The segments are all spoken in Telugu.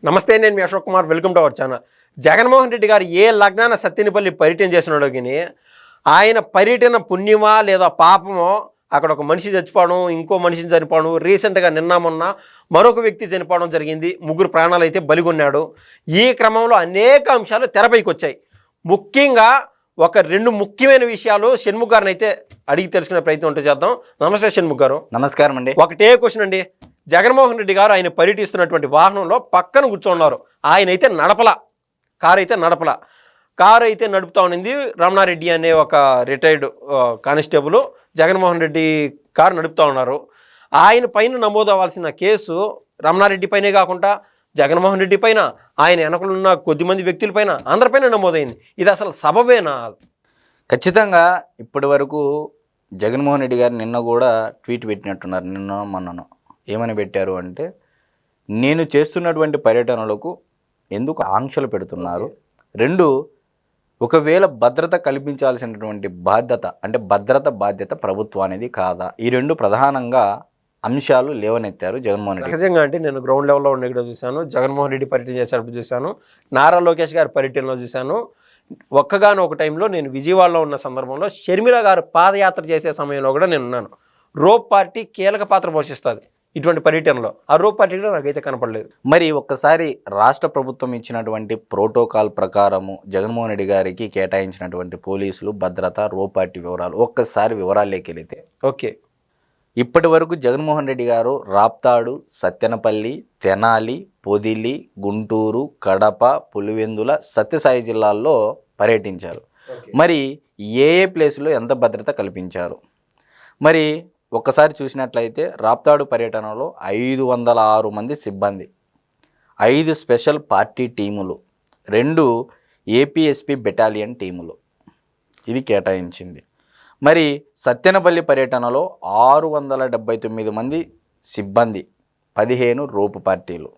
నమస్తే, నేను మీ Ashok Kumar. Welcome to our channel. Jaganmohan Reddy గారు ఏ లగ్నాన సత్తెనపల్లి పర్యటన చేసినాడో కానీ ఆయన పర్యటన పుణ్యమా లేదా పాపమో, అక్కడ ఒక మనిషి చచ్చిపోవడం, ఇంకో మనిషిని చనిపోవడం, రీసెంట్గా మొన్న మరొక వ్యక్తి చనిపోవడం జరిగింది. 3 ప్రాణాలు అయితే బలిగొన్నాడు. ఈ క్రమంలో అనేక అంశాలు తెరపైకి వచ్చాయి. ముఖ్యంగా ఒక 2 ముఖ్యమైన విషయాలు షణ్ముఖ్ గారిని అయితే అడిగి తెలుసుకునే ప్రయత్నం ఉంటే చేద్దాం. నమస్తే షణ్ముఖ్ గారు. నమస్కారం అండి. ఒకటే క్వశ్చన్ అండి. జగన్మోహన్ రెడ్డి గారు ఆయన పర్యటిస్తున్నటువంటి వాహనంలో పక్కన కూర్చున్నారు. ఆయన అయితే నడపల, కారు అయితే నడుపుతా ఉన్నింది రమణారెడ్డి అనే ఒక retired constable. Jaganmohan Reddy car నడుపుతూ ఉన్నారు. ఆయన పైన నమోదవ్వాల్సిన కేసు రమణారెడ్డి పైనే కాకుండా జగన్మోహన్ రెడ్డి పైన, ఆయన వెనకలున్న కొద్దిమంది వ్యక్తులపైన, అందరిపైన నమోదైంది. ఇది అసలు సబబేనా? ఖచ్చితంగా ఇప్పటి వరకు జగన్మోహన్ రెడ్డి గారు నిన్న కూడా ట్వీట్ పెట్టినట్టున్నారు. నిన్న మొన్నను ఏమని పెట్టారు అంటే, నేను చేస్తున్నటువంటి పర్యటనలకు ఎందుకు ఆంక్షలు పెడుతున్నారు, 2 ఒకవేళ భద్రత కల్పించాల్సినటువంటి బాధ్యత అంటే భద్రత బాధ్యత ప్రభుత్వానికి కాదా, ఈ 2 ప్రధానంగా అంశాలు లేవనెత్తారు జగన్మోహన్ రెడ్డి. సహజంగా అంటే నేను గ్రౌండ్ లెవెల్లో ఇక్కడ చూశాను, జగన్మోహన్ రెడ్డి పర్యటన చేసేటప్పుడు చూశాను, నారా లోకేష్ గారి పర్యటనలో చూశాను. ఒక్కగానొక టైంలో నేను విజయవాడలో ఉన్న సందర్భంలో షర్మిల గారు పాదయాత్ర చేసే సమయంలో కూడా నేను ఉన్నాను. రోప్ పార్టీ కీలక పాత్ర పోషిస్తుంది ఇటువంటి పర్యటనలో. ఆ రోప్ పార్టీ కూడా నాకైతే కనపడలేదు. మరి ఒక్కసారి రాష్ట్ర ప్రభుత్వం ఇచ్చినటువంటి ప్రోటోకాల్ ప్రకారము జగన్మోహన్ రెడ్డి గారికి కేటాయించినటువంటి పోలీసులు, భద్రత, రోప్ పార్టీ వివరాలు ఒక్కసారి వివరాల్లోకి వెళితే, ఓకే, ఇప్పటి వరకు జగన్మోహన్ రెడ్డి గారు రాప్తాడు, సత్తెనపల్లి, తెనాలి, పొదిలి, గుంటూరు, కడప, పులివెందుల, సత్యసాయి జిల్లాల్లో పర్యటించారు. మరి ఏ ప్లేసులో ఎంత భద్రత కల్పించారు? మరి ఒక్కసారి చూసినట్లయితే రాప్తాడు పర్యటనలో 506 మంది సిబ్బంది, 5 స్పెషల్ పార్టీ టీములు, 2 ఏపీఎస్పీ బెటాలియన్ టీములు ఇది కేటాయించింది. మరి సత్తెనపల్లి పర్యటనలో 679 మంది సిబ్బంది, 15 రోపు పార్టీలు.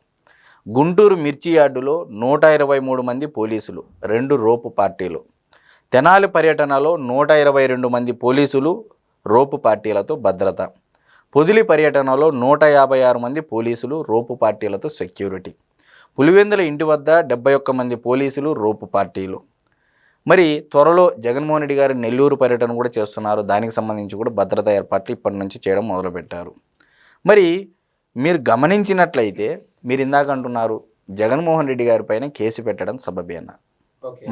గుంటూరు మిర్చి యార్డులో 123 మంది పోలీసులు, 2 రోపు పార్టీలు. తెనాలి పర్యటనలో 122 మంది పోలీసులు, రోపు పార్టీలతో భద్రత. పొదిలి పర్యటనలో 156 మంది పోలీసులు, రోపు పార్టీలతో సెక్యూరిటీ. పులివెందుల ఇంటి వద్ద 71 మంది పోలీసులు, రోపు పార్టీలు. మరి త్వరలో జగన్మోహన్ రెడ్డి గారు నెల్లూరు పర్యటన కూడా చేస్తున్నారు. దానికి సంబంధించి కూడా భద్రతా ఏర్పాట్లు ఇప్పటి నుంచి చేయడం మొదలుపెట్టారు. మరి మీరు గమనించినట్లయితే, మీరు ఇందాక అంటున్నారు జగన్మోహన్ రెడ్డి గారి పైన కేసు పెట్టడం సబబేనా?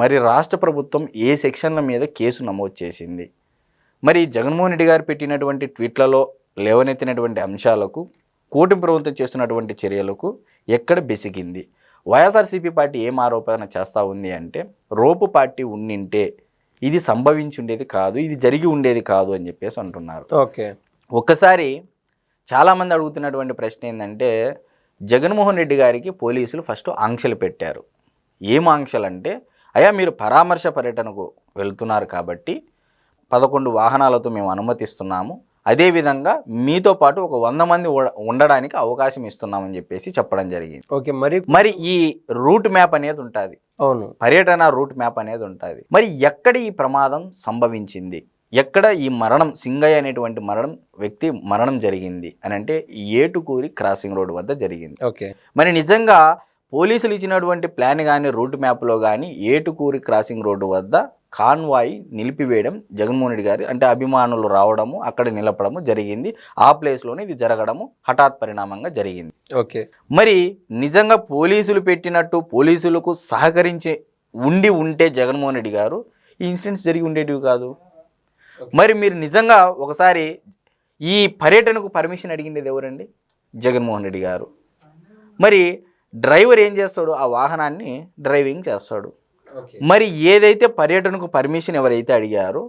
మరి రాష్ట్ర ప్రభుత్వం ఏ సెక్షన్ల మీద కేసు నమోదు చేసింది? మరి జగన్మోహన్ రెడ్డి గారు పెట్టినటువంటి ట్వీట్లలో లేవనెత్తినటువంటి అంశాలకు, కూటమి ప్రభుత్వం చేస్తున్నటువంటి చర్యలకు ఎక్కడ బెసిగింది? వైఎస్ఆర్సీపీ పార్టీ ఏం ఆరోపణ చేస్తూ ఉంది అంటే, రోపు పార్టీ ఉండింటే ఇది సంభవించి ఉండేది కాదు, ఇది జరిగి ఉండేది కాదు అని చెప్పేసి అంటున్నారు. ఓకే, ఒక్కసారి చాలామంది అడుగుతున్నటువంటి ప్రశ్న ఏంటంటే, జగన్మోహన్ రెడ్డి గారికి పోలీసులు ఫస్ట్ ఆంక్షలు పెట్టారు. ఏం ఆంక్షలు అంటే, అయ్యా మీరు పరామర్శ పర్యటనకు వెళ్తున్నారు కాబట్టి 11 వాహనాలతో మేము అనుమతిస్తున్నాము, అదేవిధంగా మీతో పాటు ఒక 100 మంది ఉండడానికి అవకాశం ఇస్తున్నామని చెప్పేసి చెప్పడం జరిగింది. ఓకే, మరి ఈ రూట్ మ్యాప్ అనేది ఉంటుంది, అవును, పర్యటన రూట్ మ్యాప్ అనేది ఉంటుంది. మరి ఎక్కడ ఈ ప్రమాదం సంభవించింది, ఎక్కడ ఈ మరణం, సింగయ్య అనేటువంటి వ్యక్తి మరణం జరిగింది అని అంటే ఏటుకూరి క్రాసింగ్ రోడ్ వద్ద జరిగింది. ఓకే, మరి నిజంగా పోలీసులు ఇచ్చినటువంటి ప్లాన్ కానీ రూట్ మ్యాప్లో కానీ ఏటుకూరి క్రాసింగ్ రోడ్డు వద్ద కాన్వాయ్ నిలిపివేయడం, జగన్మోహన్ రెడ్డి గారి అంటే అభిమానులు రావడము, అక్కడ నిలపడము జరిగింది. ఆ ప్లేస్లోనే ఇది జరగడము హఠాత్ పరిణామంగా జరిగింది. ఓకే, మరి నిజంగా పోలీసులు పెట్టినట్టు పోలీసులకు సహకరించి ఉంటే జగన్మోహన్ రెడ్డి గారు ఈ ఇన్సిడెంట్స్ జరిగి ఉండేటివి కాదు. మరి మీరు నిజంగా ఒకసారి ఈ పర్యటనకు పర్మిషన్ అడిగిండేది ఎవరండి? జగన్మోహన్ రెడ్డి గారు. మరి డ్రైవర్ ఏం చేస్తాడు? ఆ వాహనాన్ని డ్రైవింగ్ చేస్తాడు. మరి ఏదైతే పర్యటనకు పర్మిషన్ ఎవరైతే అడిగారో,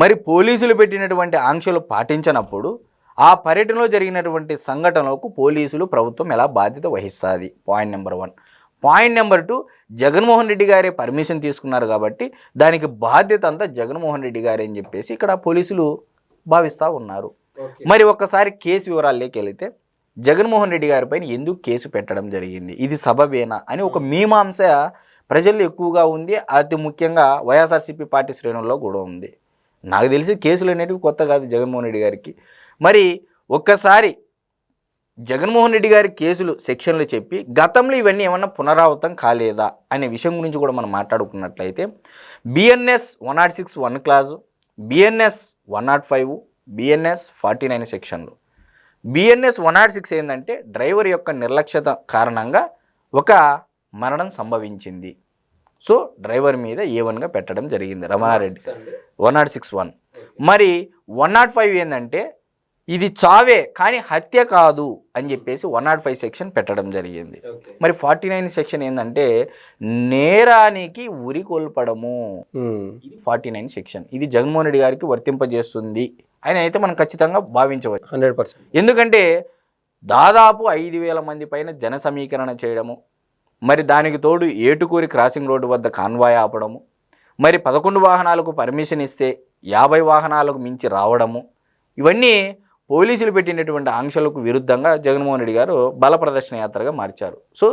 మరి పోలీసులు పెట్టినటువంటి ఆంక్షలు పాటించనప్పుడు ఆ పర్యటనలో జరిగినటువంటి సంఘటనలకు పోలీసులు, ప్రభుత్వం ఎలా బాధ్యత వహిస్తుంది? Point number 1. Point number 2, Jaganmohan Reddy గారే పర్మిషన్ తీసుకున్నారు కాబట్టి దానికి బాధ్యత అంతా జగన్మోహన్ రెడ్డి గారే అని చెప్పేసి ఇక్కడ పోలీసులు భావిస్తూ ఉన్నారు. మరి ఒక్కసారి కేసు వివరాల్లోకి వెళితే, జగన్మోహన్ రెడ్డి గారి పైన ఎందుకు కేసు పెట్టడం జరిగింది, ఇది సబబేనా అని ఒక మీమాంస ప్రజల్లో ఎక్కువగా ఉంది. అతి ముఖ్యంగా వైఎస్ఆర్సీపీ పార్టీ శ్రేణుల్లో కూడా ఉంది. నాకు తెలిసి కేసులు అనేటివి కొత్త కాదు జగన్మోహన్ రెడ్డి గారికి. మరి ఒక్కసారి జగన్మోహన్ రెడ్డి గారి కేసులు సెక్షన్లు చెప్పి గతంలో ఇవన్నీ ఏమన్నా పునరావృతం కాలేదా అనే విషయం గురించి కూడా మనం మాట్లాడుకున్నట్లయితే బిఎన్ఎస్ 106 1 క్లాజు, బిఎన్ఎస్ 105, బిఎన్ఎస్ 49 సెక్షన్లు. బిఎన్ఎస్ 106 ఏంటంటే డ్రైవర్ యొక్క నిర్లక్ష్యత కారణంగా ఒక మరణం సంభవించింది. సో డ్రైవర్ మీద A1గా పెట్టడం జరిగింది రమణారెడ్డి 106(1). మరి 105 ఏంటంటే ఇది చావే కానీ హత్య కాదు అని చెప్పేసి 105 సెక్షన్ పెట్టడం జరిగింది. మరి 49 సెక్షన్ ఏంటంటే నేరానికి ఉరి కొల్పడము. ఇది 49 సెక్షన్. ఇది జగన్మోహన్ రెడ్డి గారికి వర్తింపజేస్తుంది అని అయితే మనం ఖచ్చితంగా భావించవచ్చు 100%. ఎందుకంటే దాదాపు 5,000 మంది పైన జన సమీకరణ చేయడము, మరి దానికి తోడు ఏటుకూరి క్రాసింగ్ రోడ్డు వద్ద కాన్వాయ్ ఆపడము, మరి 11 వాహనాలకు పర్మిషన్ ఇస్తే 50 వాహనాలకు మించి రావడము, ఇవన్నీ పోలీసులు పెట్టినటువంటి ఆంక్షలకు విరుద్ధంగా జగన్మోహన్ రెడ్డి గారు బల ప్రదర్శన యాత్రగా మార్చారు. సో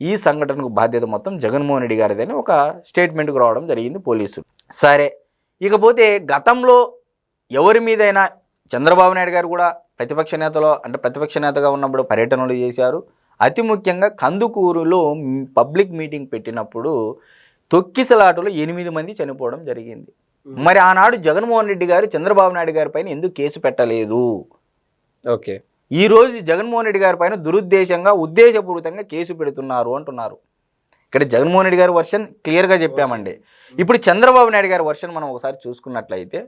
ఈ సంఘటనకు బాధ్యత మొత్తం జగన్మోహన్ రెడ్డి గారిదని ఒక స్టేట్మెంట్కు రావడం జరిగింది పోలీసులు. సరే, ఇకపోతే గతంలో ఎవరి మీదైనా చంద్రబాబు నాయుడు గారు కూడా ప్రతిపక్ష నేతగా ఉన్నప్పుడు పర్యటనలు చేశారు. అతి ముఖ్యంగా కందుకూరులో పబ్లిక్ మీటింగ్ పెట్టినప్పుడు తొక్కిసలాటలో 8 మంది చనిపోవడం జరిగింది. మరి ఆనాడు జగన్మోహన్ రెడ్డి గారు చంద్రబాబు నాయుడు గారి పైన ఎందుకు కేసు పెట్టలేదు? ఓకే, ఈరోజు జగన్మోహన్ రెడ్డి గారి పైన ఉద్దేశపూరితంగా కేసు పెడుతున్నారు అంటున్నారు. ఇక్కడ జగన్మోహన్ రెడ్డి గారి వర్షన్ క్లియర్గా చెప్పామండి. ఇప్పుడు చంద్రబాబు నాయుడు గారి వర్షన్ మనం ఒకసారి చూసుకున్నట్లయితే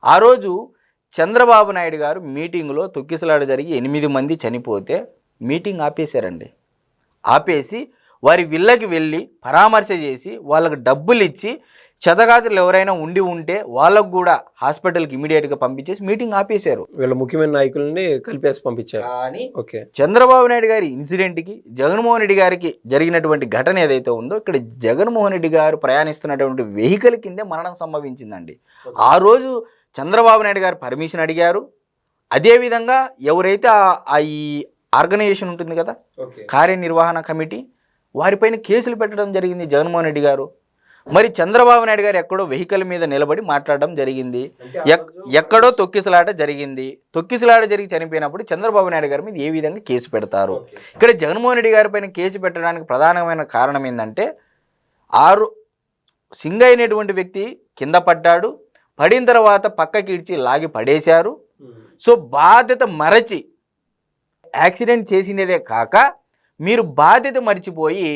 ఆ రోజు చంద్రబాబు నాయుడు గారు మీటింగ్లో తొక్కిసలాట జరిగి 8 మంది చనిపోతే మీటింగ్ ఆపేశారండి. ఆపేసి వారి విల్లకి వెళ్ళి పరామర్శ చేసి వాళ్ళకి డబ్బులు ఇచ్చి క్షతగాత్రులు ఎవరైనా ఉంటే వాళ్ళకు కూడా హాస్పిటల్కి ఇమీడియట్గా పంపించేసి మీటింగ్ ఆపేశారు. వీళ్ళ ముఖ్యమైన నాయకులని కలిపేసి పంపించారు. కానీ ఓకే, చంద్రబాబు నాయుడు గారి ఇన్సిడెంట్కి జగన్మోహన్ రెడ్డి గారికి జరిగినటువంటి ఘటన ఏదైతే ఉందో ఇక్కడ జగన్మోహన్ రెడ్డి గారు ప్రయాణిస్తున్నటువంటి వెహికల్ కిందే మరణం సంభవించిందండి. ఆ రోజు చంద్రబాబు నాయుడు గారు పర్మిషన్ అడిగారు. అదేవిధంగా ఎవరైతే ఈ ఆర్గనైజేషన్ ఉంటుంది కదా, కార్యనిర్వహణ కమిటీ, వారిపైన కేసులు పెట్టడం జరిగింది జగన్మోహన్ రెడ్డి గారు. మరి చంద్రబాబు నాయుడు గారు ఎక్కడో వెహికల్ మీద నిలబడి మాట్లాడడం జరిగింది. ఎక్కడో తొక్కిసలాట జరిగి చనిపోయినప్పుడు చంద్రబాబు నాయుడు గారి మీద ఏ విధంగా కేసు పెడతారు? ఇక్కడ జగన్మోహన్ రెడ్డి గారి పైన కేసు పెట్టడానికి ప్రధానమైన కారణం ఏంటంటే సింగ్ అయినటువంటి వ్యక్తి కింద పడ్డాడు. పడిన తర్వాత పక్కకి ఇడ్చి లాగి పడేశారు. సో బాధ్యత మరచి యాక్సిడెంట్ చేసినదే కాక మీరు బాధ్యత మర్చిపోయి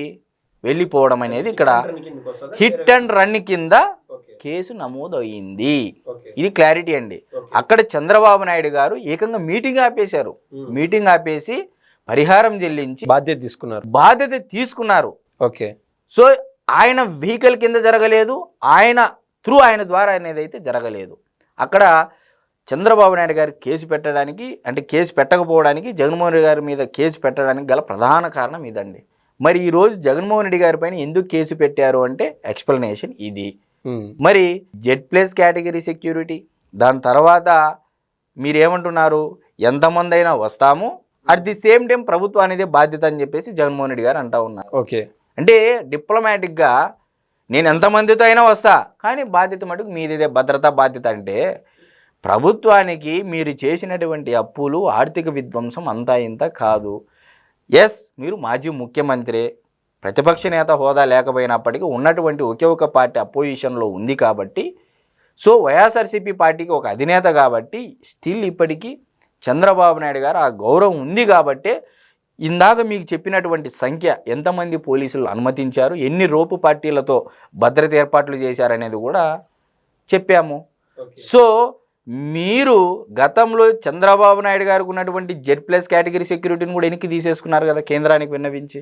వెళ్ళిపోవడం అనేది ఇక్కడ హిట్ అండ్ రన్ కింద కేసు నమోదయ్యింది. ఇది క్లారిటీ అండి. అక్కడ చంద్రబాబు నాయుడు గారు ఏకంగా మీటింగ్ ఆపేశారు. మీటింగ్ ఆపేసి పరిహారం చెల్లించి బాధ్యత తీసుకున్నారు. ఓకే, సో ఆయన వెహికల్ కింద జరగలేదు, ఆయన ద్వారా అనేది అయితే జరగలేదు. అక్కడ చంద్రబాబు నాయుడు గారు కేసు పెట్టకపోవడానికి జగన్మోహన్ రెడ్డి గారి మీద కేసు పెట్టడానికి గల ప్రధాన కారణం ఇదండి. మరి ఈరోజు జగన్మోహన్ రెడ్డి గారి పైన ఎందుకు కేసు పెట్టారు అంటే ఎక్స్ప్లెనేషన్ ఇది. మరి Z+ కేటగిరీ సెక్యూరిటీ, దాని తర్వాత మీరేమంటున్నారు, ఎంతమంది అయినా వస్తాము, అట్ ది సేమ్ టైం ప్రభుత్వానిదే బాధ్యత అని చెప్పేసి జగన్మోహన్ రెడ్డి గారు అంటూ ఉన్నారు. ఓకే, అంటే డిప్లొమాటిక్గా నేను ఎంతమందితో అయినా వస్తా కానీ బాధ్యత మటుకు మీదే, భద్రతా బాధ్యత. అంటే ప్రభుత్వానికి మీరు చేసినటువంటి అప్పులు, ఆర్థిక విధ్వంసం అంతా ఇంత కాదు. ఎస్, మీరు మాజీ ముఖ్యమంత్రి, ప్రతిపక్ష నేత హోదా లేకపోయినప్పటికీ ఉన్నటువంటి ఒకే ఒక పార్టీ అపోజిషన్లో ఉంది కాబట్టి, సో వైఎస్ఆర్సీపీ పార్టీకి ఒక అధినేత కాబట్టి స్టిల్ ఇప్పటికీ చంద్రబాబు నాయుడు గారు ఆ గౌరవం ఉంది కాబట్టి ఇందాక మీకు చెప్పినటువంటి సంఖ్య, ఎంతమంది పోలీసులు అనుమతించారు, ఎన్ని రోపు పార్టీలతో భద్రత ఏర్పాట్లు చేశారనేది కూడా చెప్పాము. సో మీరు గతంలో చంద్రబాబు నాయుడు గారికి ఉన్నటువంటి Z+ కేటగిరీ సెక్యూరిటీని కూడా వెనక్కి తీసేసుకున్నారు కదా కేంద్రానికి విన్నవించి.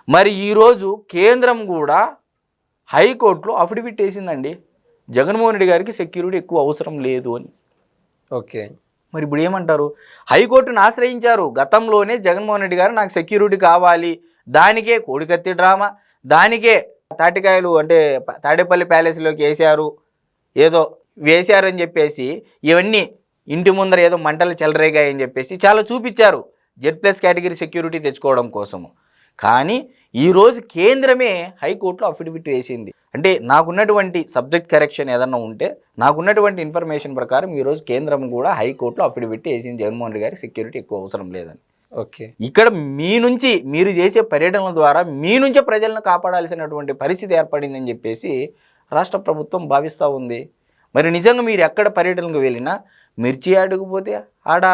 మరి ఈరోజు కేంద్రం కూడా హైకోర్టులో అఫిడవిట్ వేసిందండి, జగన్మోహన్ రెడ్డి గారికి సెక్యూరిటీ ఎక్కువ అవసరం లేదు అని. ఓకే, మరి ఇప్పుడు ఏమంటారు? హైకోర్టును ఆశ్రయించారు. గతంలోనే జగన్మోహన్ రెడ్డి గారు నాకు సెక్యూరిటీ కావాలి, దానికే కోడికత్తి డ్రామా, దానికే తాటికాయలు అంటే తాడేపల్లి ప్యాలెస్లోకి వేశారని చెప్పేసి ఇవన్నీ ఇంటి ముందర ఏదో మంటలు చెలరేగాయని చెప్పేసి చాలా చూపించారు Z+ కేటగిరీ సెక్యూరిటీ తెచ్చుకోవడం కోసము. కానీ ఈరోజు కేంద్రమే హైకోర్టులో అఫిడవిట్ వేసింది. అంటే నాకున్నటువంటి సబ్జెక్ట్ కరెక్షన్ ఏదన్నా ఉంటే, నాకున్నటువంటి ఇన్ఫర్మేషన్ ప్రకారం ఈరోజు కేంద్రం కూడా హైకోర్టులో అఫిడవిట్ వేసింది జగన్మోహన్ రెడ్డి గారికి సెక్యూరిటీ ఎక్కువ అవసరం లేదని. ఓకే. ఇక్కడ మీ నుంచి మీరు చేసే పర్యటనల ద్వారా మీ నుంచే ప్రజలను కాపాడాల్సినటువంటి పరిస్థితి ఏర్పడిందని చెప్పేసి రాష్ట్ర ప్రభుత్వం భావిస్తూ ఉంది. మరి నిజంగా మీరు ఎక్కడ పర్యటనకు వెళ్ళినా మిర్చి అడుగుపోతే ఆడ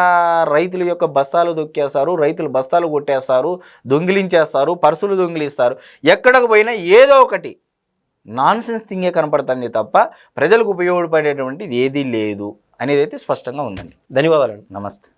రైతుల యొక్క బస్తాలు దొక్కేస్తారు, రైతులు బస్తాలు కొట్టేస్తారు, దొంగిలించేస్తారు, పర్సులు దొంగిలిస్తారు. ఎక్కడికి పోయినా ఏదో ఒకటి నాన్సెన్స్ థింగే కనపడుతుంది తప్ప ప్రజలకు ఉపయోగపడేటువంటిది ఏదీ లేదు అనేది అయితే స్పష్టంగా ఉందండి. ధన్యవాదాలండి. నమస్తే.